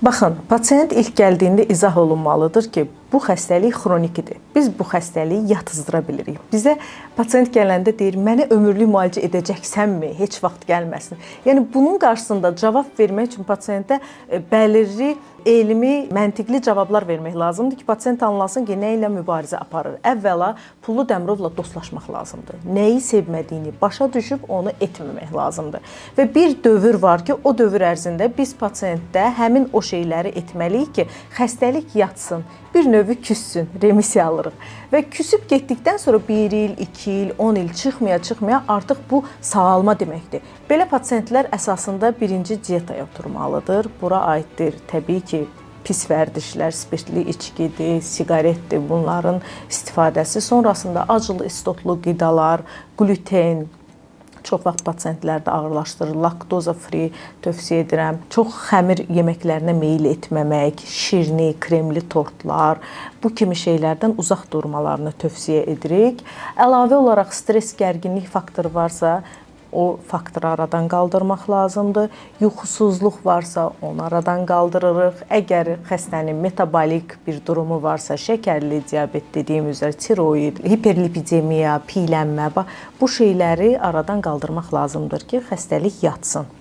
Baxın, pasiyent ilk gəldiyində izah olunmalıdır ki, bu xəstəlik xronikidir. Biz bu xəstəliyi yatızdıra bilirik. Bizə pasiyent gələndə deyir, məni ömürlük müalicə edəcəksənmi? Heç vaxt gəlməsin. Yəni bunun qarşısında cavab vermək üçün pasiyentə bəlirli, elmi, məntiqli cavablar vermək lazımdır ki, pasiyent anlasın ki, nə ilə mübarizə aparır. Əvvəla Pullu Dəmirovla dostlaşmaq lazımdır. Nəyi sevmədiyini başa düşüb onu etməmək lazımdır. Və bir dövr var ki, o dövr ərzində biz pasiyentdə həmin o şeyləri etməliyik ki, xəstəlik yatsın, bir növü küssün, remisiya alırıq. Və küsüb getdikdən sonra 1 il, 2 il, 10 il çıxmaya artıq bu sağalma deməkdir. Belə pasiyentlər əsasında birinci diyetaya oturmalıdır. Bura aiddir təbii ki, pis vərdişlər, spirtli içkidir, siqaretdir, bunların istifadəsi. Sonrasında acılı, istotlu qidalar, gluten, çox vaxt pasiyentlərdə ağırlaşdırır, laktoza free tövsiyə edirəm. Çox xəmir yeməklərinə meyil etməmək, şirni, kremli tortlar, bu kimi şeylərdən uzaq durmalarını tövsiyə edirik. Əlavə olaraq stres, gərginlik faktoru varsa, o faktoru aradan qaldırmaq lazımdır. Yuxusuzluq varsa, onu aradan qaldırırıq. Əgər xəstənin metabolik bir durumu varsa, şəkərli diabet dediyim üzrə, tiroid, hiperlipidemiya, piylənmə, bu şeyləri aradan qaldırmaq lazımdır ki, xəstəlik yatsın.